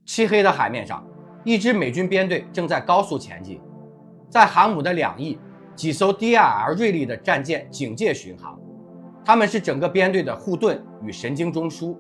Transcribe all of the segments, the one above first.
漆黑的海面上，一支美军编队正在高速前进，在航母的两翼，几艘 DRR 锐利的战舰警戒巡航，他们是整个编队的护盾与神经中枢。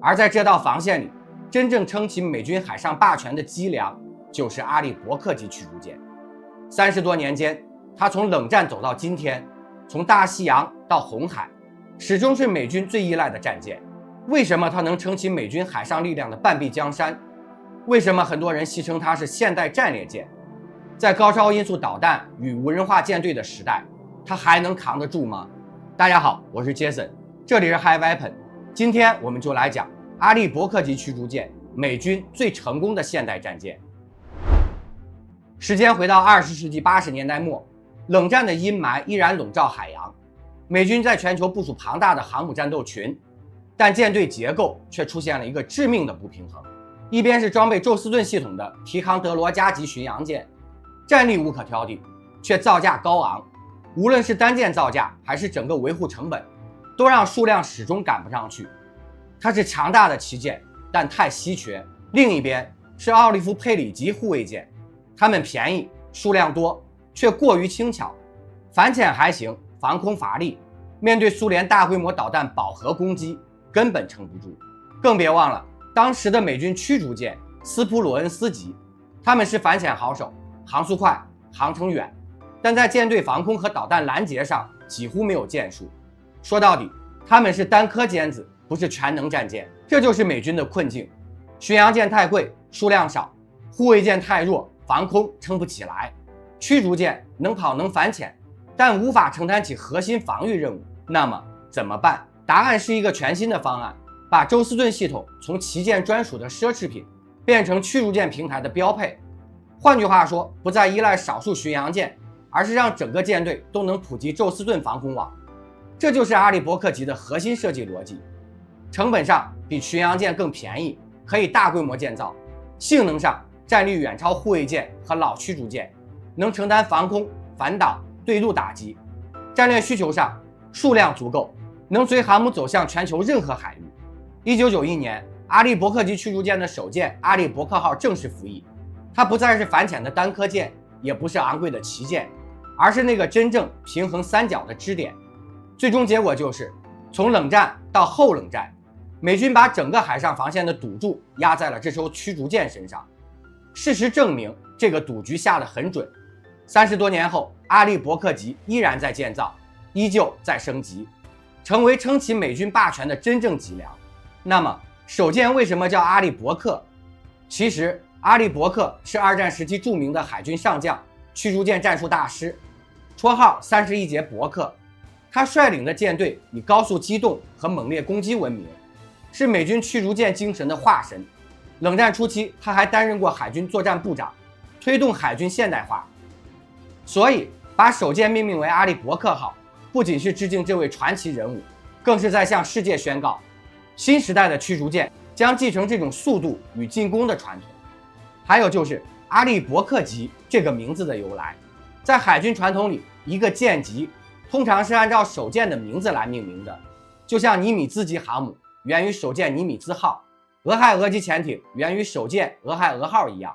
而在这道防线里，真正撑起美军海上霸权的脊梁，就是阿利伯克级驱逐舰。30多年间，它从冷战走到今天，从大西洋到红海，始终是美军最依赖的战舰。为什么它能撑起美军海上力量的半壁江山？为什么很多人戏称它是现代战列舰？在高超音速导弹与无人化舰队的时代，它还能扛得住吗？大家好，我是 Jason， 这里是 High Weapon。今天我们就来讲阿利伯克级驱逐舰，美军最成功的现代战舰。时间回到20世纪80年代末，冷战的阴霾依然笼罩海洋，美军在全球部署庞大的航母战斗群，但舰队结构却出现了一个致命的不平衡。一边是装备宙斯盾系统的提康德罗加级巡洋舰，战力无可挑剔，却造价高昂，无论是单件造价还是整个维护成本，都让数量始终赶不上去。它是强大的旗舰，但太稀缺。另一边是奥利夫佩里级护卫舰，它们便宜，数量多，却过于轻巧，反潜还行，防空乏力，面对苏联大规模导弹饱和攻击，根本撑不住。更别忘了当时的美军驱逐舰斯普鲁恩斯级，他们是反潜好手，航速快，航程远，但在舰队防空和导弹拦截上几乎没有建树。说到底，他们是单颗尖子，不是全能战舰。这就是美军的困境：巡洋舰太贵，数量少；护卫舰太弱，防空撑不起来；驱逐舰能跑能反潜，但无法承担起核心防御任务。那么怎么办？答案是一个全新的方案，把宙斯盾系统从旗舰专属的奢侈品变成驱逐舰平台的标配。换句话说，不再依赖少数巡洋舰，而是让整个舰队都能普及宙斯盾防空网。这就是阿利伯克级的核心设计逻辑。成本上比巡洋舰更便宜，可以大规模建造；性能上战力远超护卫舰和老驱逐舰，能承担防空、反导、对陆打击；战略需求上数量足够，能随航母走向全球任何海域。1991年，阿利伯克级驱逐舰的首舰阿利伯克号正式服役。它不再是反潜的单颗舰，也不是昂贵的旗舰，而是那个真正平衡三角的支点。最终结果就是，从冷战到后冷战，美军把整个海上防线的赌注压在了这艘驱逐舰身上。事实证明，这个赌局下得很准。30多年后，阿利伯克级依然在建造，依旧在升级，成为撑起美军霸权的真正脊梁。那么首舰为什么叫阿利伯克？其实阿利伯克是2战时期著名的海军上将，驱逐舰战术大师，绰号31节伯克。他率领的舰队以高速机动和猛烈攻击闻名，是美军驱逐舰精神的化身。冷战初期，他还担任过海军作战部长，推动海军现代化。所以把首舰命名为阿利伯克号，不仅是致敬这位传奇人物，更是在向世界宣告，新时代的驱逐舰将继承这种速度与进攻的传统。还有就是阿利伯克级这个名字的由来，在海军传统里，一个舰级通常是按照首舰的名字来命名的，就像尼米兹级航母源于首舰尼米兹号，俄亥俄级潜艇源于首舰俄亥俄号一样。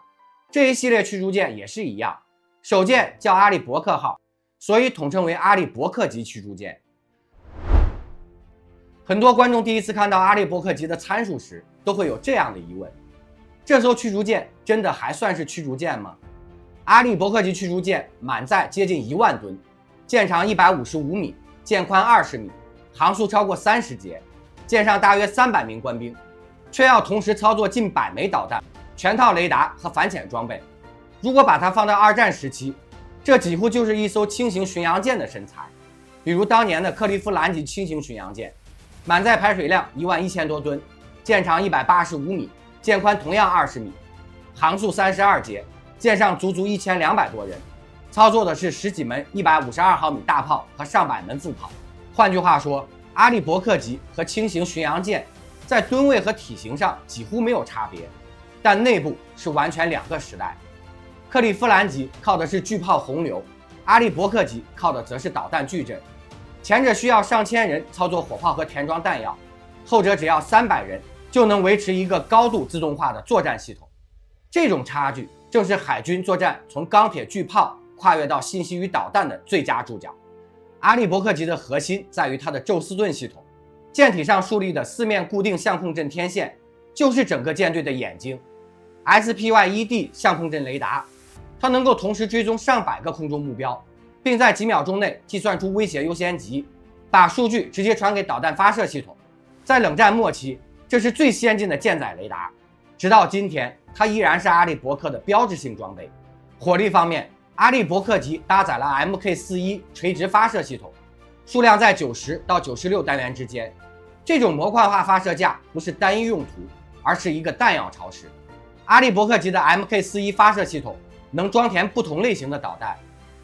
这一系列驱逐舰也是一样，首舰叫阿利伯克号，所以统称为阿利伯克级驱逐舰。很多观众第一次看到阿利伯克级的参数时，都会有这样的疑问：这艘驱逐舰真的还算是驱逐舰吗？阿利伯克级驱逐舰满载接近1万吨，舰长155米，舰宽20米，航速超过30节，舰上大约300名官兵，却要同时操作近100枚导弹、全套雷达和反潜装备。如果把它放到2战时期，这几乎就是一艘轻型巡洋舰的身材。比如当年的克利夫兰级轻型巡洋舰，满载排水量11000多吨，舰长185米，舰宽同样20米，航速32节，舰上足足1200多人，操作的是10几门152毫米大炮和上百门副炮。换句话说，阿利伯克级和轻型巡洋舰在吨位和体型上几乎没有差别，但内部是完全两个时代。克利夫兰级靠的是巨炮洪流，阿利伯克级靠的则是导弹矩阵。前者需要上千人操作火炮和填装弹药，后者只要300人就能维持一个高度自动化的作战系统。这种差距正是海军作战从钢铁巨炮跨越到信息与导弹的最佳注脚。阿利伯克级的核心在于它的宙斯盾系统，舰体上树立的四面固定相控阵天线就是整个舰队的眼睛。SPY-1D 相控阵雷达，它能够同时追踪上百个空中目标，并在几秒钟内计算出威胁优先级，把数据直接传给导弹发射系统。在冷战末期，这是最先进的舰载雷达，直到今天，它依然是阿利伯克的标志性装备。火力方面，阿利伯克级搭载了 Mk41 垂直发射系统，数量在90到96单元之间。这种模块化发射架不是单一用途，而是一个弹药超市。阿利伯克级的 Mk41 发射系统能装填不同类型的导弹，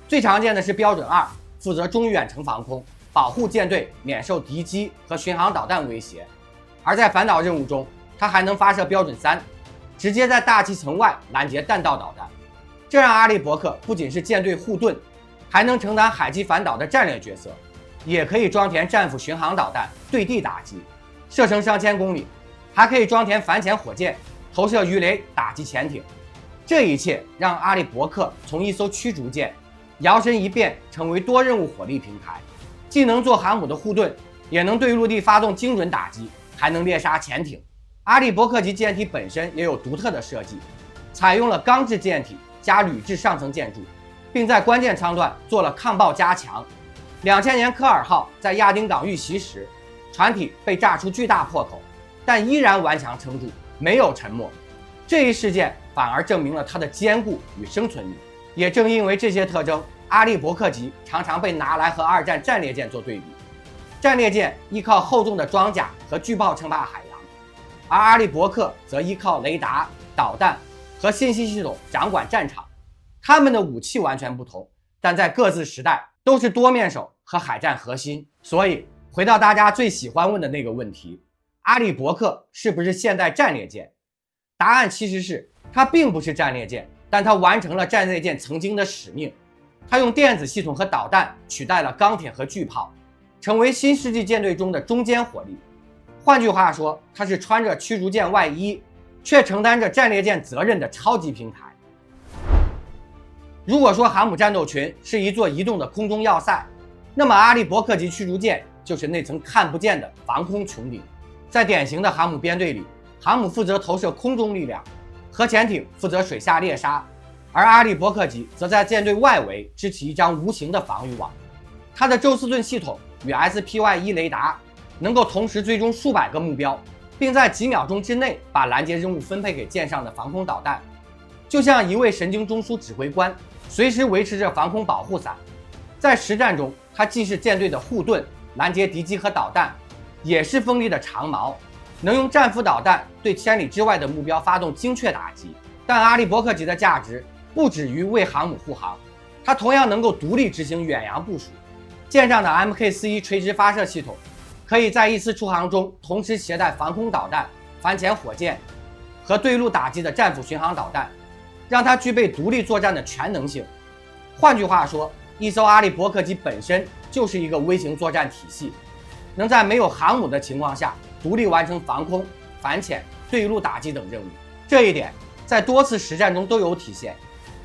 最常见的是标准2，负责中远程防空，保护舰队免受敌机和巡航导弹威胁。而在反导任务中，它还能发射标准3，直接在大气层外拦截弹道导弹。这让阿利伯克不仅是舰队护盾，还能承担海基反导的战略角色，也可以装填战斧巡航导弹对地打击，射程上千公里，还可以装填反潜火箭，投射鱼雷打击潜艇。这一切让阿利伯克从一艘驱逐舰摇身一变成为多任务火力平台，既能做航母的护盾，也能对陆地发动精准打击，还能猎杀潜艇。阿利伯克级舰体本身也有独特的设计，采用了钢制舰体加铝制上层建筑，并在关键舱段做了抗爆加强。2000年科尔号在亚丁港遇袭时，船体被炸出巨大破口，但依然顽强撑住，没有沉没。这一事件反而证明了它的坚固与生存力。也正因为这些特征，阿利伯克级常常被拿来和二战战列舰做对比。战列舰依靠厚重的装甲和巨炮称霸海洋，而阿利伯克则依靠雷达、导弹和信息系统掌管战场。他们的武器完全不同，但在各自时代都是多面手和海战核心。所以回到大家最喜欢问的那个问题，阿利伯克是不是现代战列舰？答案其实是它并不是战列舰，但它完成了战列舰曾经的使命。它用电子系统和导弹取代了钢铁和巨炮，成为新世纪舰队中的中坚火力。换句话说，它是穿着驱逐舰外衣，却承担着战列舰责任的超级平台。如果说航母战斗群是一座移动的空中要塞，那么阿利伯克级驱逐舰就是那层看不见的防空穹顶。在典型的航母编队里，航母负责投射空中力量，核潜艇负责水下猎杀，而阿利伯克级则在舰队外围支起一张无形的防御网。它的宙斯盾系统与 SPY-1 雷达能够同时追踪数百个目标，并在几秒钟之内把拦截任务分配给舰上的防空导弹，就像一位神经中枢指挥官，随时维持着防空保护伞。在实战中，它既是舰队的护盾，拦截敌机和导弹，也是锋利的长矛，能用战斧导弹对千里之外的目标发动精确打击。但阿利伯克级的价值不止于为航母护航，它同样能够独立执行远洋部署。舰上的 Mk41 垂直发射系统可以在一次出航中同时携带防空导弹、反潜火箭和对陆打击的战斧巡航导弹，让它具备独立作战的全能性。换句话说，一艘阿利伯克级本身就是一个微型作战体系，能在没有航母的情况下独立完成防空、反潜、对陆打击等任务。这一点在多次实战中都有体现。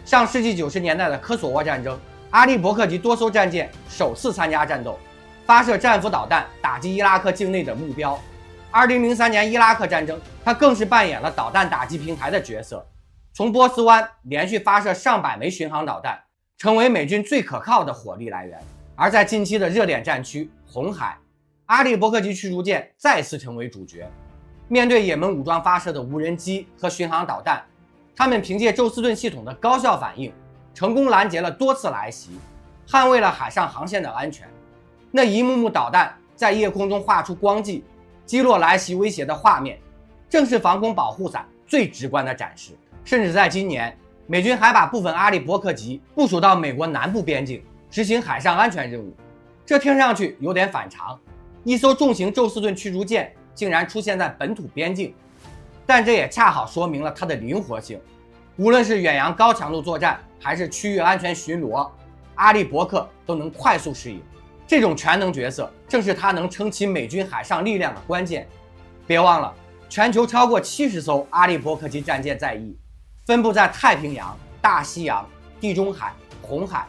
上世纪90年代的科索沃战争，阿利伯克级多艘战舰首次参加战斗，发射战斧导弹打击伊拉克境内的目标。2003年伊拉克战争，它更是扮演了导弹打击平台的角色，从波斯湾连续发射上百枚巡航导弹，成为美军最可靠的火力来源。而在近期的热点战区红海，阿利伯克级驱逐舰再次成为主角。面对也门武装发射的无人机和巡航导弹，他们凭借宙斯盾系统的高效反应，成功拦截了多次来袭，捍卫了海上航线的安全。那一幕幕导弹在夜空中画出光迹，击落来袭威胁的画面，正是防空保护伞最直观的展示。甚至在今年，美军还把部分阿利伯克级部署到美国南部边境，执行海上安全任务。这听上去有点反常，一艘重型宙斯盾驱逐舰竟然出现在本土边境，但这也恰好说明了它的灵活性。无论是远洋高强度作战，还是区域安全巡逻，阿利伯克都能快速适应。这种全能角色正是它能撑起美军海上力量的关键。别忘了，全球超过70艘阿利伯克级战舰在役，分布在太平洋、大西洋、地中海、红海。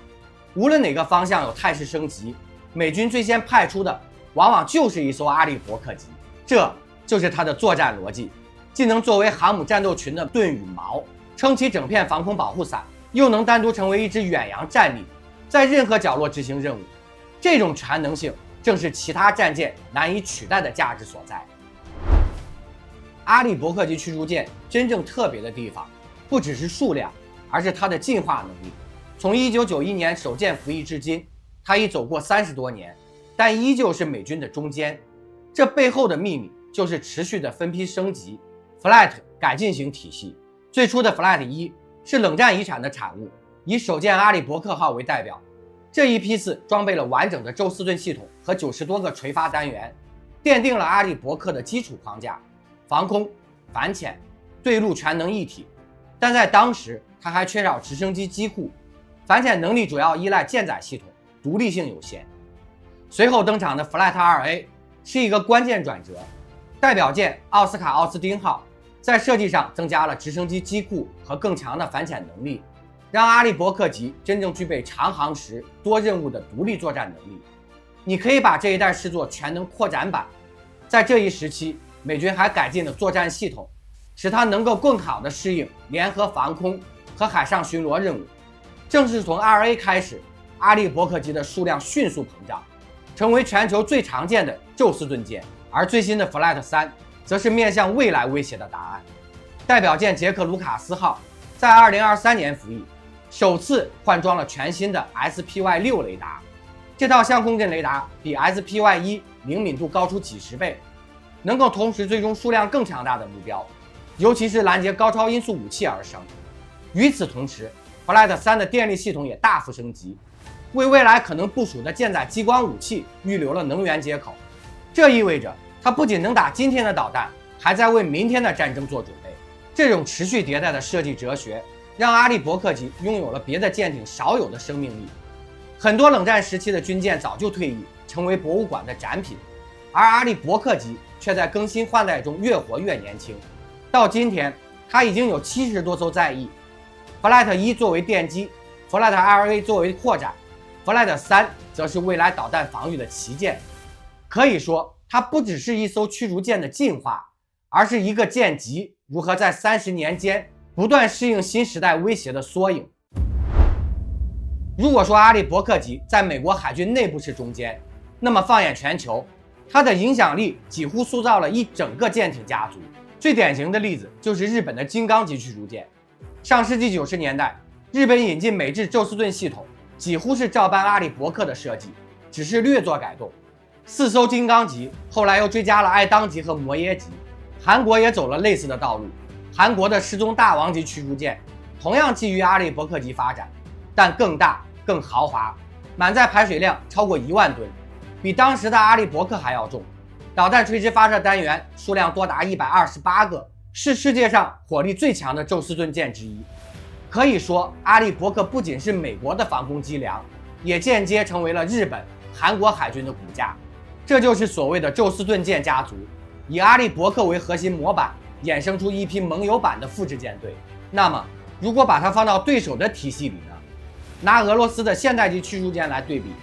无论哪个方向有态势升级，美军最先派出的往往就是一艘阿利伯克级。这就是它的作战逻辑，既能作为航母战斗群的盾羽毛，撑起整片防空保护伞，又能单独成为一支远洋战力，在任何角落执行任务。这种全能性正是其他战舰难以取代的价值所在。阿利伯克级驱逐舰真正特别的地方，不只是数量，而是它的进化能力。从1991年首舰服役至今，它已走过30多年，但依旧是美军的中坚。这背后的秘密就是持续的分批升级 ，Flight 改进型体系。最初的 Flight 1是冷战遗产的产物，以首舰阿利伯克号为代表。这一批次装备了完整的宙斯盾系统和90多个垂发单元，奠定了阿利伯克的基础框架，防空、反潜、对陆全能一体。但在当时，它还缺少直升机机库。反潜能力主要依赖舰载系统，独立性有限。随后登场的 Flight 2A 是一个关键转折，代表舰奥斯卡·奥斯汀号在设计上增加了直升机机库和更强的反潜能力，让阿利伯克级真正具备长航时多任务的独立作战能力。你可以把这一代视作全能扩展版。在这一时期，美军还改进了作战系统，使它能够更好地适应联合防空和海上巡逻任务。正是从 2A 开始，阿利伯克级的数量迅速膨胀，成为全球最常见的宙斯盾舰。而最新的 Flight 3则是面向未来威胁的答案。代表舰杰克·卢卡斯号在2023年服役，首次换装了全新的 SPY-6 雷达。这套相控阵雷达比 SPY-1 灵敏度高出几十倍，能够同时追踪数量更强大的目标，尤其是拦截高超音速武器而生。与此同时，Flight 3的电力系统也大幅升级，为未来可能部署的舰载激光武器预留了能源接口。这意味着它不仅能打今天的导弹，还在为明天的战争做准备。这种持续迭代的设计哲学，让阿利伯克级拥有了别的舰艇少有的生命力。很多冷战时期的军舰早就退役，成为博物馆的展品，而阿利伯克级却在更新换代中越活越年轻。到今天，它已经有70多艘在役。Flight 1作为奠基， Flight 2A 作为扩展， Flight 3则是未来导弹防御的旗舰。可以说，它不只是一艘驱逐舰的进化，而是一个舰级如何在30年间不断适应新时代威胁的缩影。如果说阿利伯克级在美国海军内部是中坚，那么放眼全球，它的影响力几乎塑造了一整个舰艇家族。最典型的例子就是日本的金刚级驱逐舰。上世纪90年代，日本引进美制宙斯盾系统，几乎是照搬阿利伯克的设计，只是略作改动。4艘金刚级后来又追加了爱当级和摩耶级。韩国也走了类似的道路，韩国的失踪大王级驱逐舰同样基于阿利伯克级发展，但更大更豪华，满载排水量超过1万吨，比当时的阿利伯克还要重。导弹垂直发射单元数量多达128个，是世界上火力最强的宙斯盾舰之一。可以说，阿利伯克不仅是美国的防空脊梁，也间接成为了日本、韩国海军的骨架。这就是所谓的宙斯盾舰家族，以阿利伯克为核心模板，衍生出一批盟友版的复制舰队。那么，如果把它放到对手的体系里呢？拿俄罗斯的现代级驱逐舰来对比，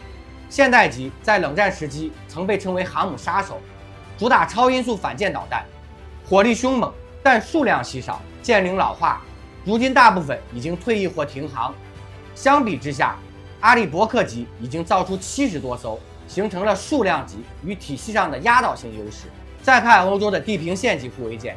现代级在冷战时期曾被称为航母杀手，主打超音速反舰导弹，火力凶猛，但数量稀少，舰龄老化，如今大部分已经退役或停航。相比之下，阿利伯克级已经造出70多艘，形成了数量级与体系上的压倒性优势。再看欧洲的地平线级护卫舰，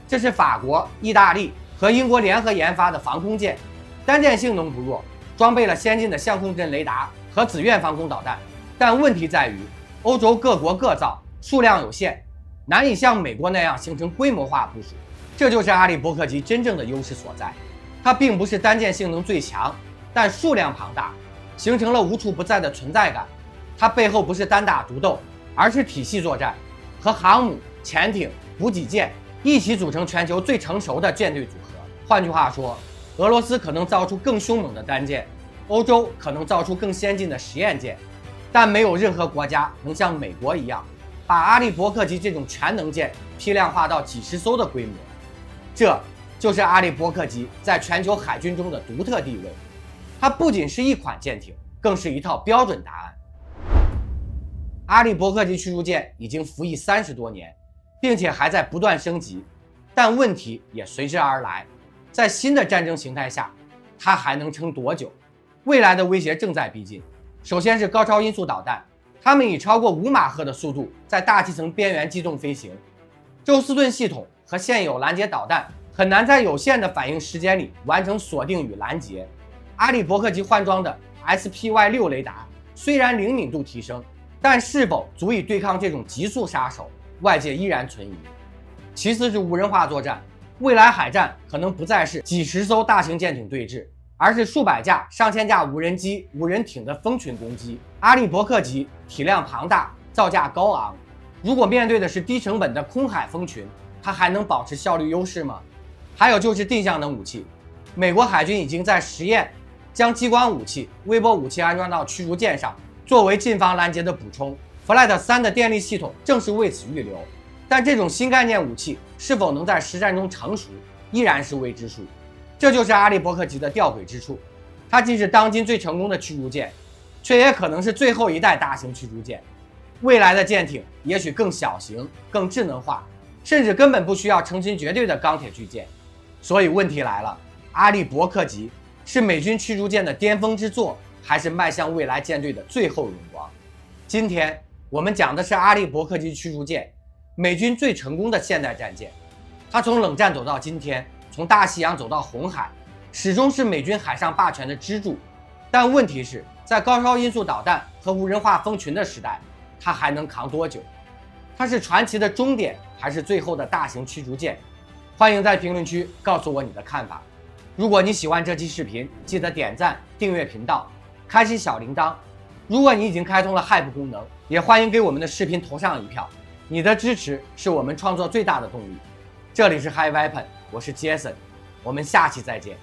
这是法国、意大利和英国联合研发的防空舰，单舰性能不弱，装备了先进的相控阵雷达和紫苑防空导弹。但问题在于，欧洲各国各造，数量有限，难以像美国那样形成规模化部署。这就是阿利伯克级真正的优势所在。它并不是单舰性能最强，但数量庞大，形成了无处不在的存在感。它背后不是单打独斗，而是体系作战，和航母、潜艇、补给舰一起组成全球最成熟的舰队组合。换句话说，俄罗斯可能造出更凶猛的单舰，欧洲可能造出更先进的实验舰，但没有任何国家能像美国一样把阿利伯克级这种全能舰批量化到几十艘的规模。这就是阿利伯克级在全球海军中的独特地位。它不仅是一款舰艇，更是一套标准答案。阿利伯克级驱逐舰已经服役30多年，并且还在不断升级，但问题也随之而来。在新的战争形态下，它还能撑多久？未来的威胁正在逼近。首先是高超音速导弹，它们以超过5马赫的速度在大气层边缘机动飞行。宙斯盾系统和现有拦截导弹很难在有限的反应时间里完成锁定与拦截。阿利伯克级换装的 SPY-6 雷达虽然灵敏度提升，但是否足以对抗这种极速杀手，外界依然存疑。其次是无人化作战，未来海战可能不再是几十艘大型舰艇对峙，而是数百架、上千架无人机、无人艇的蜂群攻击。阿利伯克级体量庞大，造价高昂，如果面对的是低成本的空海蜂群，它还能保持效率优势吗？还有就是定向能武器，美国海军已经在实验将激光武器、微波武器安装到驱逐舰上，作为近防拦截的补充。Flight 3的电力系统正是为此预留，但这种新概念武器是否能在实战中成熟，依然是未知数。这就是阿利伯克级的吊诡之处，它既是当今最成功的驱逐舰，却也可能是最后一代大型驱逐舰。未来的舰艇也许更小型、更智能化，甚至根本不需要成群结队的钢铁巨舰。所以问题来了，阿利伯克级是美军驱逐舰的巅峰之作，还是迈向未来舰队的最后荣光？今天我们讲的是阿利伯克级驱逐舰，美军最成功的现代战舰。它从冷战走到今天，从大西洋走到红海，始终是美军海上霸权的支柱。但问题是，在高超音速导弹和无人化蜂群的时代，它还能扛多久？它是传奇的终点，还是最后的大型驱逐舰？欢迎在评论区告诉我你的看法。如果你喜欢这期视频，记得点赞、订阅频道，开启小铃铛。如果你已经开通了 Hype 功能，也欢迎给我们的视频投上一票。你的支持是我们创作最大的动力。这里是 High Weapon， 我是 Jason， 我们下期再见。